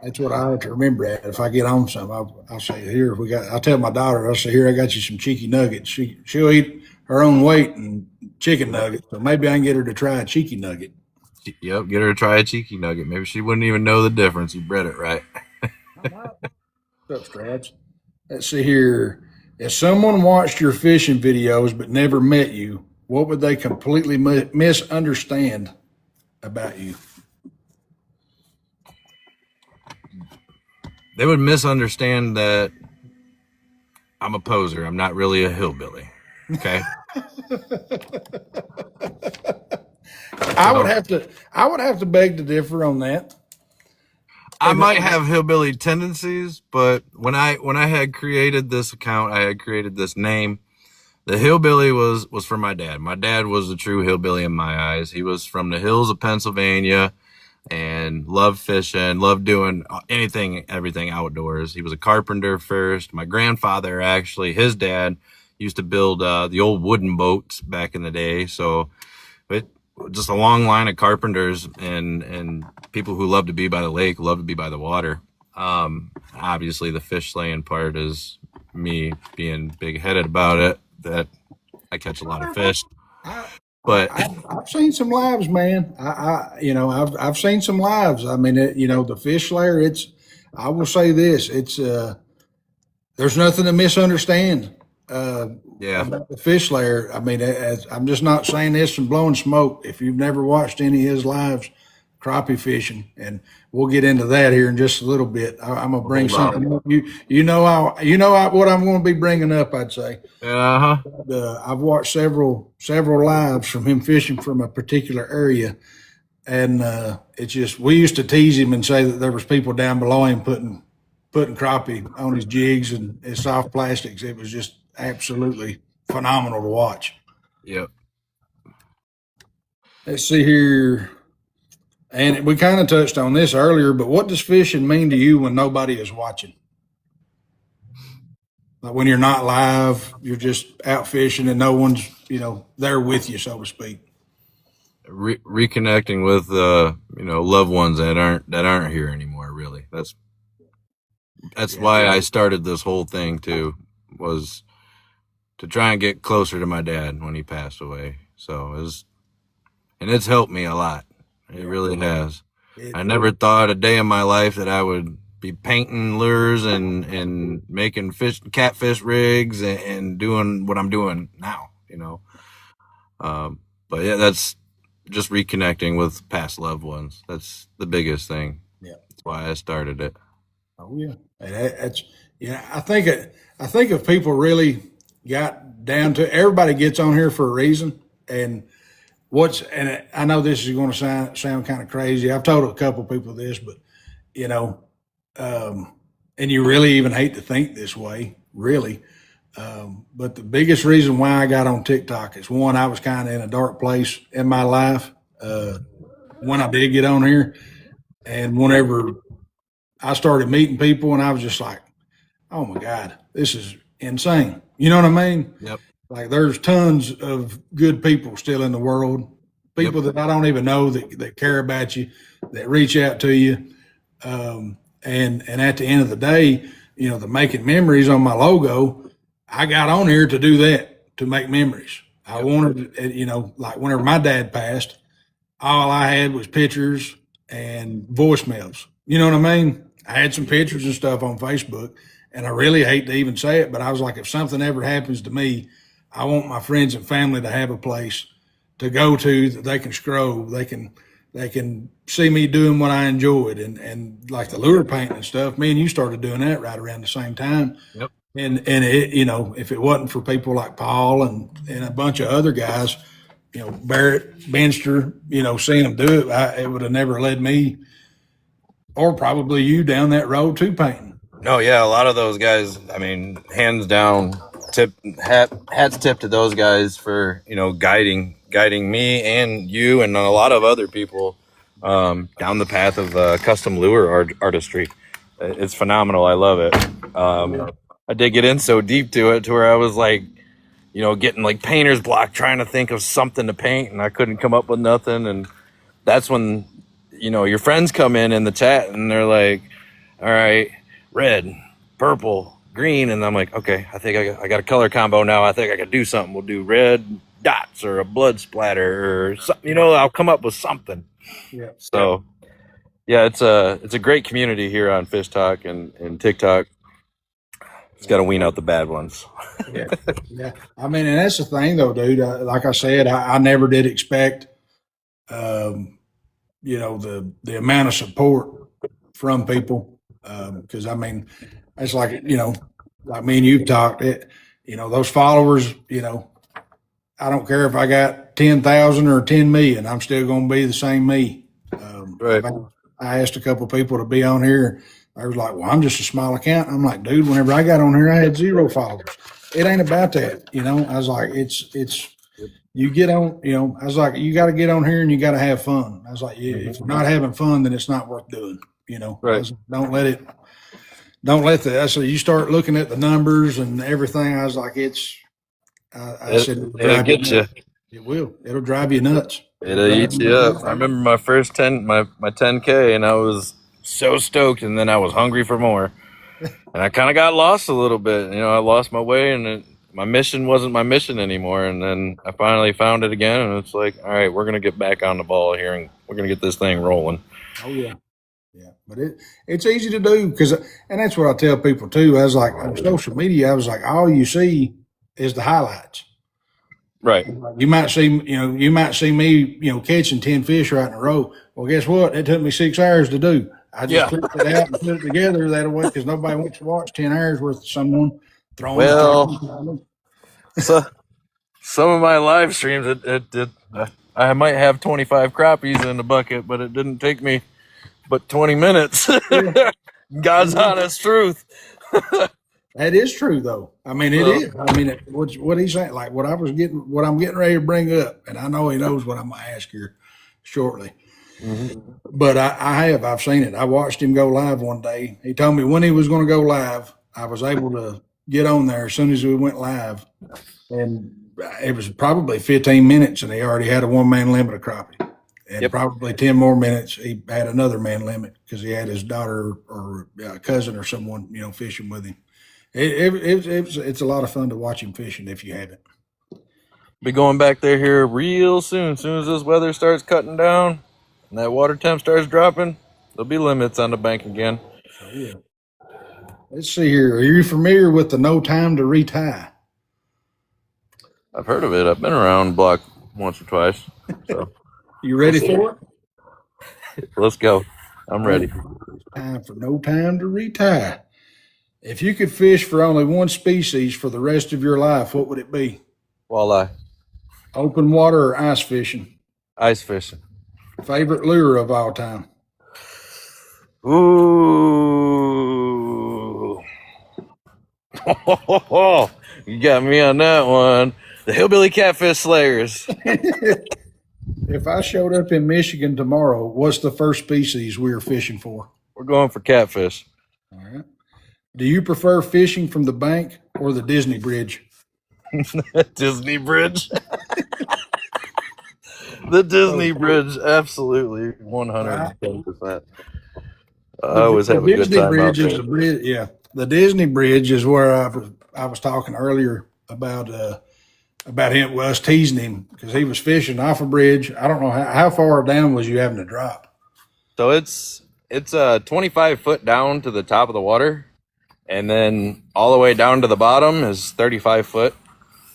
That's what I have to remember. If I get on some, I'll say, here, I'll tell my daughter, I'll say, here, I got you some cheeky nuggets. She'll eat her own weight in chicken nuggets, so maybe I can get her to try a cheeky nugget. Yep, get her to try a cheeky nugget. Maybe she wouldn't even know the difference. You bred it right. What's up, Strats? Let's see here. If someone watched your fishing videos but never met you, what would they completely misunderstand about you? They would misunderstand that I'm a poser. I'm not really a hillbilly. Okay. I would have to beg to differ on that. I might have hillbilly tendencies, but when I had created this account, I had created this name. The hillbilly was for my dad. My dad was the true hillbilly in my eyes. He was from the hills of Pennsylvania and loved fishing, loved doing everything outdoors. He was a carpenter first. My grandfather, actually, his dad used to build the old wooden boats back in the day. So just a long line of carpenters and people who love to be by the lake, love to be by the water. Obviously, the fish slaying part is me being big-headed about it, that I catch a lot of fish. But I've seen some lives, man. I've seen some lives. I mean, the Fish Slayer. I will say this: there's nothing to misunderstand. About the Fish Slayer. I mean, I'm just not saying this and blowing smoke. If you've never watched any of his lives, crappie fishing, and we'll get into that here in just a little bit. I'm gonna bring something up. You know what I'm going to be bringing up. I'd say. I've watched several lives from him fishing from a particular area, and it's just we used to tease him and say that there was people down below him putting crappie on his jigs and his soft plastics. It was just absolutely phenomenal to watch. Yep. Let's see here. And we kind of touched on this earlier, but what does fishing mean to you when nobody is watching? Like when you're not live, you're just out fishing and no one's, there with you, so to speak. Reconnecting with loved ones that aren't here anymore. Really, that's why I started this whole thing too, was to try and get closer to my dad when he passed away. So it's helped me a lot. It really has. I never thought a day in my life that I would be painting lures and making catfish rigs and doing what I'm doing now, But yeah, that's just reconnecting with past loved ones. That's the biggest thing. Yeah. That's why I started it. Oh yeah. And that's I think if people really got down to everybody gets on here for a reason. And I know this is going to sound kind of crazy. I've told a couple people this, but you know, and you really even hate to think this way, really. But the biggest reason why I got on TikTok is one, I was kind of in a dark place in my life when I did get on here, and whenever I started meeting people, and I was just like, "Oh my God, this is insane." You know what I mean? Yep. Like there's tons of good people still in the world, people that I don't even know that care about you, that reach out to you. And at the end of the day, the making memories on my logo, I got on here to do that, to make memories. I wanted, like whenever my dad passed, all I had was pictures and voicemails. You know what I mean? I had some pictures and stuff on Facebook, and I really hate to even say it, but I was like, if something ever happens to me, I want my friends and family to have a place to go to that they can scroll. They can see me doing what I enjoyed, and like the lure painting and stuff. Me and you started doing that right around the same time. Yep. And it, if it wasn't for people like Paul and a bunch of other guys, Barrett, Benster, seeing them do it, it would have never led me or probably you down that road to painting. No, yeah, a lot of those guys. I mean, hands down, hats tip to those guys for guiding me and you and a lot of other people down the path of custom lure artistry. It's phenomenal. I love it. I did get in so deep to it to where I was like, getting like painter's block trying to think of something to paint, and I couldn't come up with nothing. And that's when your friends come in the chat and they're like, all right, red, purple, green, and I'm like, okay, I think I got a color combo now. I think I could do something. We'll do red dots or a blood splatter or something. I'll come up with something. Yeah. So yeah, it's a great community here on Fish Talk and TikTok. It's got to wean out the bad ones. Yeah. I mean, and that's the thing though, dude. Like I said, I never did expect, the amount of support from people. Because I mean, it's like like me and you've talked. Those followers. I don't care if I got 10,000 or 10 million. I'm still going to be the same me. Right. I asked a couple of people to be on here. They was like, "Well, I'm just a small account." I'm like, "Dude, whenever I got on here, I had 0 followers. It ain't about that, I was like, it's you get on, I was like, you got to get on here and you got to have fun. I was like, yeah, if you're not having fun, then it's not worth doing. Right. Like, don't let that. So you start looking at the numbers and everything. I was like, I said, it'll get you. It will. It'll drive you nuts. It'll eat you up. I remember my first 10K, and I was so stoked, and then I was hungry for more, and I kind of got lost a little bit. I lost my way, and my mission wasn't my mission anymore. And then I finally found it again, and it's like, all right, we're gonna get back on the ball here, and we're gonna get this thing rolling. Oh yeah. Yeah, but it's easy to do because, and that's what I tell people too. I was like, on social media, I was like, all you see is the highlights. Right. You might see me, catching 10 fish right in a row. Well, guess what? It took me 6 hours to do. I just clipped it out and put it together that way because nobody wants to watch 10 hours worth of someone throwing. Well, so some of my live streams, I might have 25 crappies in the bucket, but it didn't take me but 20 minutes. God's honest truth. That is true, though. I mean, it is. I mean, what he's saying, like what I'm getting ready to bring up, and I know he knows what I'm going to ask here shortly. Mm-hmm. But I've seen it. I watched him go live one day. He told me when he was going to go live. I was able to get on there as soon as we went live, and it was probably 15 minutes, and he already had a 1-man limit of crappie. And probably 10 more minutes, he had another man limit because he had his daughter or cousin or someone, fishing with him. It's a lot of fun to watch him fishing if you haven't. Be going back there here real soon. As soon as this weather starts cutting down and that water temp starts dropping, there'll be limits on the bank again. Oh, yeah. Let's see here. Are you familiar with the no time to retie? I've heard of it. I've been around the block once or twice. So you ready for it? Let's go. I'm ready. Time for no time to retie. If you could fish for only one species for the rest of your life, what would it be? Walleye. Open water or ice fishing? Ice fishing. Favorite lure of all time? Ooh. You got me on that one. The Hillbilly Catfish Slayers. If I showed up in Michigan tomorrow, what's the first species we are fishing for? We're going for catfish. All right. Do you prefer fishing from the bank or the Disney Bridge? Disney Bridge. The Disney Bridge, absolutely, 110%. I always have a good time out there. The Disney Bridge is where I was talking earlier about him, us teasing him because he was fishing off a bridge. I don't know how far down was you having to drop. So it's 25 foot down to the top of the water, and then all the way down to the bottom is 35 foot.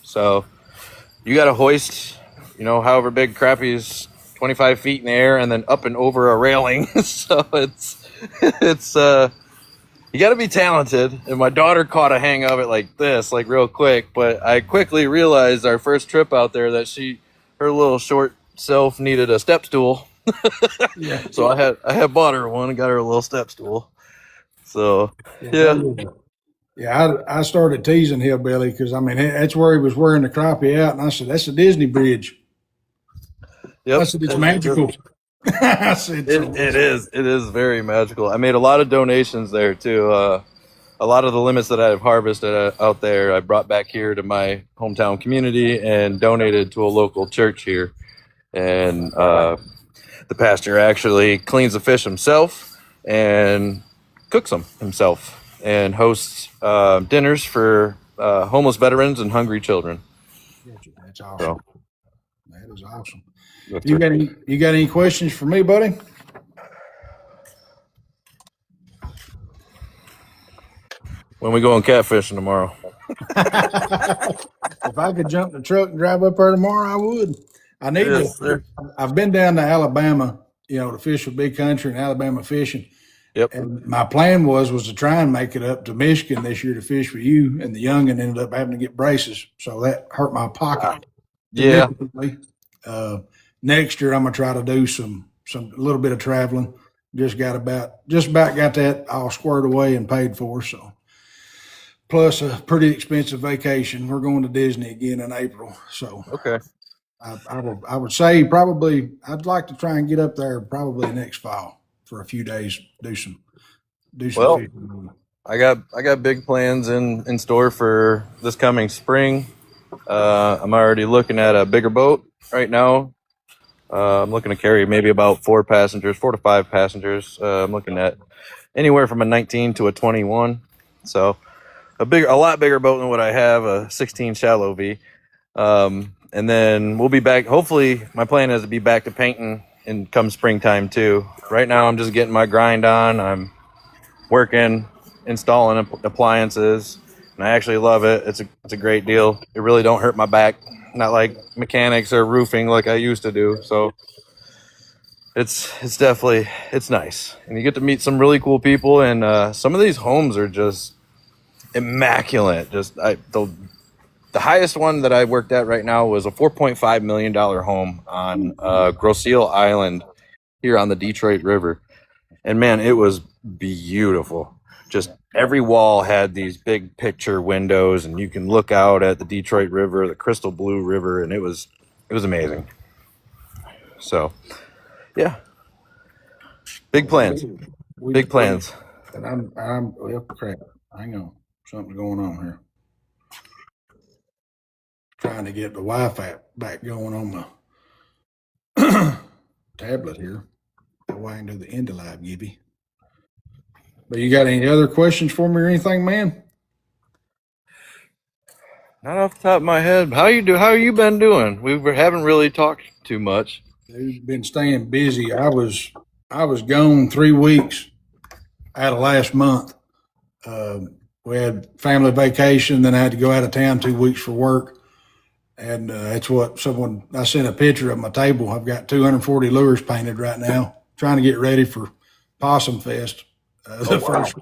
So you got to hoist, however big crappies, 25 feet in the air, and then up and over a railing. So it's you got to be talented. And my daughter caught a hang of it like this, like real quick. But I quickly realized our first trip out there that her little short self needed a step stool. Yeah. So I had bought her one and got her a little step stool. So yeah. Yeah, I started teasing Hillbilly because that's where he was wearing the crappie out, and I said, "That's a Disney Bridge." Yep. I said, "It's magical." I said, it is very magical. I made a lot of donations there too. A lot of the limits that I've harvested out there, I brought back here to my hometown community and donated to a local church here. And the pastor actually cleans the fish himself and cooks them himself and hosts dinners for homeless veterans and hungry children. That's awesome. So, that is awesome. You got any questions for me, buddy? When we going catfishing tomorrow? If I could jump the truck and drive up there tomorrow, I would. I need to. I've been down to Alabama, to fish with Big Country and Alabama fishing. Yep. And my plan was to try and make it up to Michigan this year to fish with you, and the youngin ended up having to get braces, so that hurt my pocket. Yeah. Next year, I'm gonna try to do a little bit of traveling. Just about got that all squared away and paid for. So, plus a pretty expensive vacation. We're going to Disney again in April. So, okay. I would say probably I'd like to try and get up there probably next fall for a few days. Do some. Well, fishing. I got big plans in store for this coming spring. I'm already looking at a bigger boat right now. I'm looking to carry maybe about 4 to 5 passengers. I'm looking at anywhere from a 19 to a 21. So a lot bigger boat than what I have, a 16 shallow V. And then we'll be back. Hopefully my plan is to be back to painting and come springtime too. Right now I'm just getting my grind on. I'm working, installing appliances, and I actually love it. It's a great deal. It really don't hurt my back. Not like mechanics or roofing like I used to do. So it's definitely, it's nice. And you get to meet some really cool people, and some of these homes are just immaculate. The highest one that I worked at right now was a $4.5 million home on Groseal Island here on the Detroit River. And man, it was beautiful. Just every wall had these big picture windows, and you can look out at the Detroit River, the crystal blue river, and it was amazing. So, yeah, big plans, big plans. And well, crap. Hang on, something's going on here. Trying to get the Wi-Fi back going on my tablet here. That way I can do the end of live, Gibby. But you got any other questions for me or anything, man? Not off the top of my head. How you been doing? Haven't really talked too much. Dude, been staying busy. I was gone 3 weeks out of last month. We had family vacation, then I had to go out of town 2 weeks for work. And that's what I sent a picture of my table. I've got 240 lures painted right now, trying to get ready for Possum Fest. First.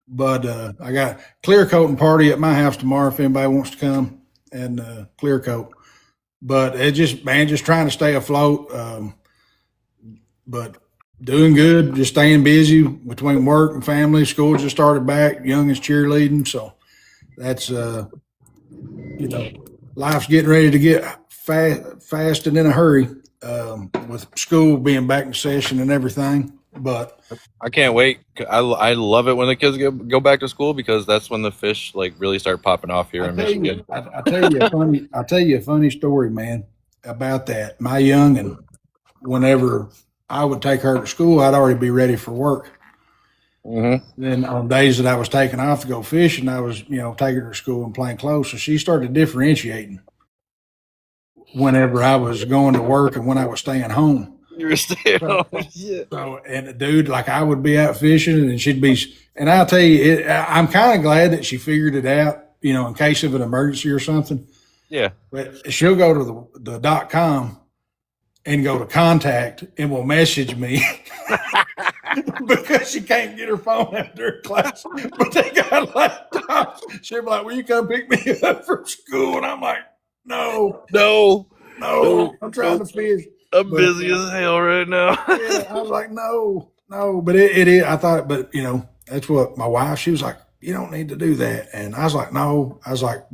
But I got clear coating party at my house tomorrow if anybody wants to come and clear coat. But it just trying to stay afloat. But doing good, just staying busy between work and family. School just started back, youngest cheerleading. So that's, life's getting ready to get fast and in a hurry with school being back in session and everything. But I can't wait. I love it when the kids go back to school because that's when the fish like really start popping off here in Michigan. I'll tell you a funny story, man, about that. My young and whenever I would take her to school, I'd already be ready for work. Mm-hmm. Then on days that I was taking off to go fishing, I was, taking her to school in plain clothes. So she started differentiating whenever I was going to work and when I was staying home. You were staying home. So, and dude, like I would be out fishing and she'd be, and I'll tell you, I'm kind of glad that she figured it out, in case of an emergency or something. Yeah. But she'll go to the .com and go to contact and will message me because she can't get her phone after class. But they got laptops. She'll be like, will you come pick me up from school? And I'm like, no, I'm trying to fish. I'm busy as hell right now. Yeah, I was like, no, but it is. I thought, but that's what my wife, she was like, you don't need to do that. And I was like, no,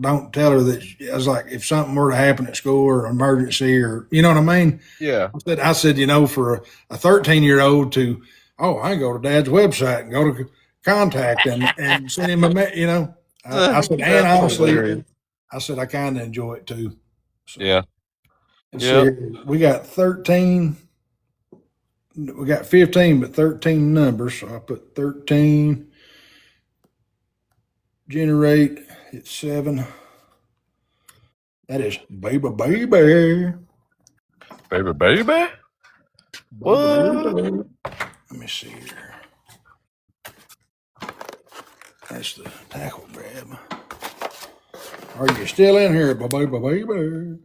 don't tell her that. I was like, if something were to happen at school or an emergency or, you know what I mean? Yeah. I said, for a 13-year-old to, I can go to dad's website and go to contact and send him I said, and honestly, I said, I kind of enjoy it too. So, yeah. So we got 13. We got 15, but 13 numbers. So I put 13. Generate. Hit 7. That is baby. Baby. What? Let me see here. That's the tackle grab. Are you still in here, baby?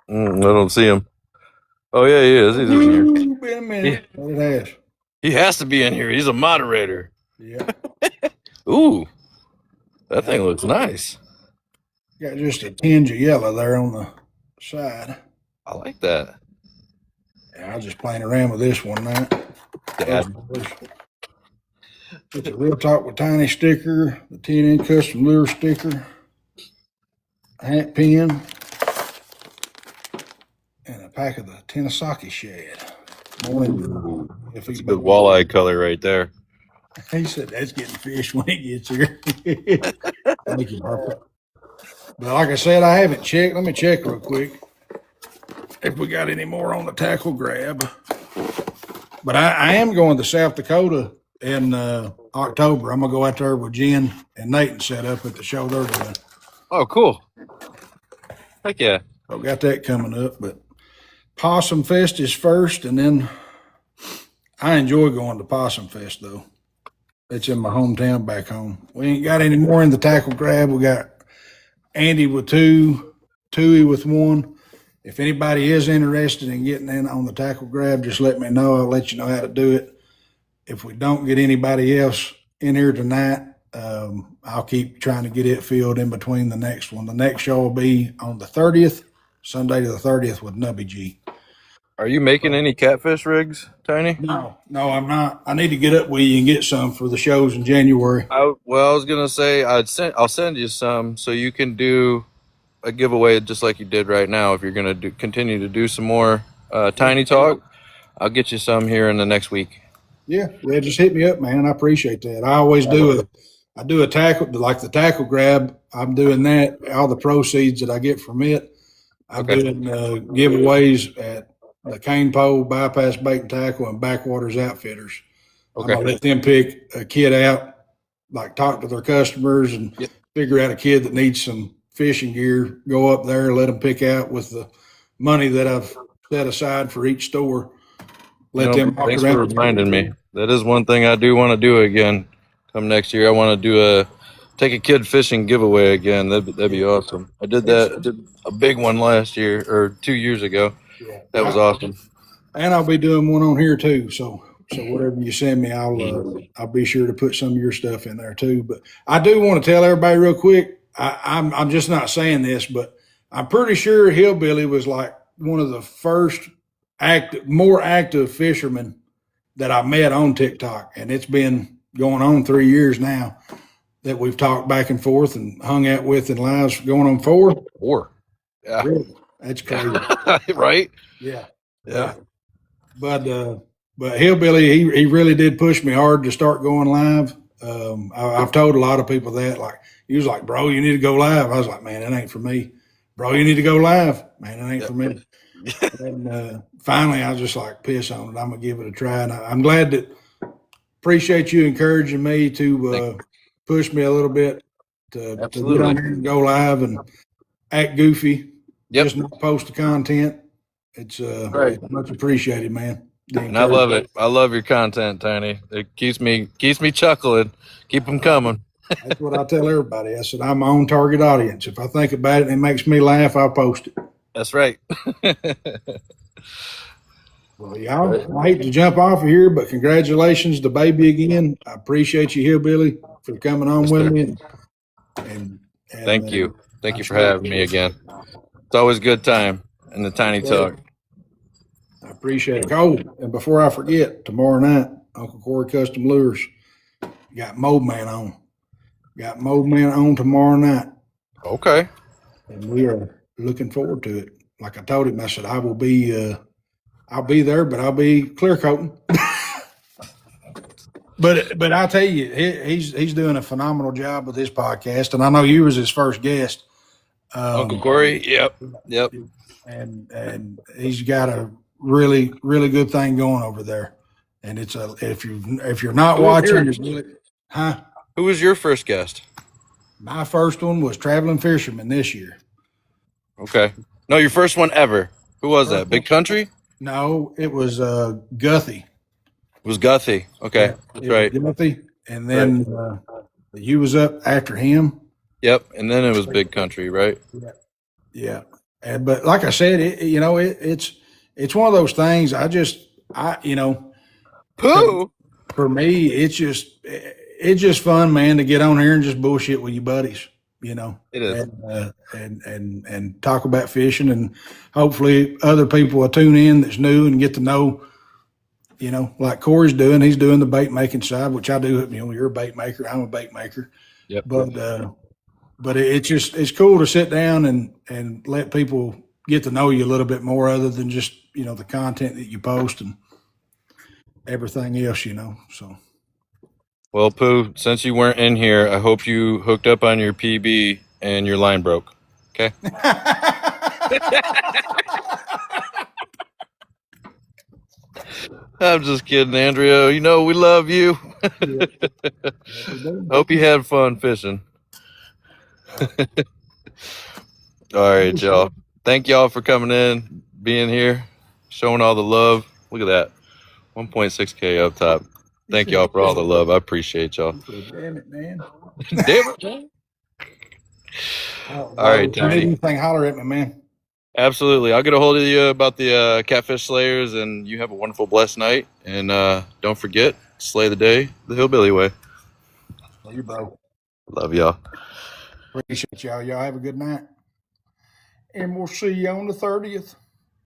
I don't see him. Oh yeah, he is. He's in here. Been a minute. Yeah. It has. He has to be in here. He's a moderator. Yeah. Ooh, that thing looks nice. Got just a tinge of yellow there on the side. I like that. Yeah, I was just playing around with this one now. Dad. It's a Real Talk with Tiny sticker, the 10-inch custom lure sticker, a hat pin, and a pack of the Tenisaki shad. If it's a good walleye color right there. He said that's getting fish when it gets here. Thank you, Martha. But like I said, I haven't checked. Let me check real quick if we got any more on the tackle grab. But I am going to South Dakota in October. I'm going to go out there with Jen and Nate and set up at the show they're doing. Oh, cool. Heck yeah. So got that coming up. But Possum Fest is first, and then I enjoy going to Possum Fest, though. It's in my hometown back home. We ain't got any more in the tackle grab. We got Andy with 2, Tui with 1. If anybody is interested in getting in on the tackle grab, just let me know. I'll let you know how to do it. If we don't get anybody else in here tonight, I'll keep trying to get it filled in between the next one. The next show will be on the 30th, Sunday to the 30th with Nubby G. Are you making any catfish rigs, Tiny? No, I'm not. I need to get up with you and get some for the shows in January. I was gonna say I'll send you some so you can do a giveaway just like you did right now. If you're gonna continue to do some more Tiny Talk, I'll get you some here in the next week. Yeah, just hit me up, man. I appreciate that. I always I do a tackle, like the tackle grab. I'm doing that. All the proceeds that I get from it, I'm doing giveaways at the Cane Pole, Bypass Bait and Tackle, and Backwaters Outfitters. I'm gonna let them pick a kid out, like talk to their customers and figure out a kid that needs some fishing gear. Go up there, let them pick out with the money that I've set aside for each store. Thanks for reminding me. That is one thing I do want to do again. Come next year, I want to do take a kid fishing giveaway again. That'd be awesome. I did that. I did a big one last year or 2 years ago. Yeah, that was awesome. And I'll be doing one on here too. So whatever you send me, I'll be sure to put some of your stuff in there too. But I do want to tell everybody real quick. I'm just not saying this, but I'm pretty sure Hillbilly was like one of the first more active fishermen that I met on TikTok, and it's been going on 3 years now that we've talked back and forth and hung out with in lives going on 4. 4. Yeah. Really? That's crazy. Right? Yeah. Yeah. But Hillbilly, he really did push me hard to start going live. I've told a lot of people that, like, he was like, bro, you need to go live. I was like, man, that ain't for me. Bro, you need to go live. Man, that ain't for me. And finally, I was just like, piss on it. I'm going to give it a try. And I'm glad that, appreciate you encouraging me to push me a little bit to get on here and go live and act goofy. Just not post the content. It's much appreciated, man. And I love it. I love your content, Tiny. It keeps me chuckling. Keep them coming. That's what I tell everybody. I said, I'm my own target audience. If I think about it and it makes me laugh, I'll post it. That's right. Well, y'all, I hate to jump off of here, but congratulations to baby again. I appreciate you, Hillbilly, for coming on with me. And thank you. Thank you for having me again. It's always a good time in the Tiny Talk. I appreciate it. Oh, and before I forget, tomorrow night, Uncle Corey Custom Lures got Mold Man on. Got Mold Man on tomorrow night. Okay. And we are looking forward to it. Like I told him, I said, I'll be there, but I'll be clear coating. But I'll tell you, he's doing a phenomenal job with this podcast. And I know you was his first guest. Uncle Corey, yep. And he's got a really, really good thing going over there. And it's if you're not watching, huh? Who was your first guest? My first one was Traveling Fisherman this year. Okay. No, your first one ever. Who was that? Big Country? No, it was Guthy. It was Guthy. Okay, yeah, that's right. Guthy, and then you was up after him. Yep, and then it was Big Country, right? Yeah. But like I said, it's one of those things. Pooh. For me, it's just fun, man, to get on here and just bullshit with your buddies. It is, and talk about fishing, and hopefully other people will tune in that's new and get to know. Like Corey's doing, he's doing the bait making side, which I do. You're a bait maker, I'm a bait maker. Yep. But it's cool to sit down and let people get to know you a little bit more, other than just the content that you post and everything else. So. Well, Pooh, since you weren't in here, I hope you hooked up on your PB and your line broke. Okay. I'm just kidding, Andrea. We love you. Hope you had fun fishing. All right, y'all. Thank y'all for coming in, being here, showing all the love. Look at that. 1.6K up top. Thank y'all for all the love. I appreciate y'all. Damn it, man. Damn it. All right, Tony. Anything, holler at me, man. Absolutely. I'll get a hold of you about the Catfish Slayers, and you have a wonderful, blessed night. And don't forget, slay the day the Hillbilly way. Love you, bro. Love y'all. Appreciate y'all. Y'all have a good night. And we'll see you on the 30th.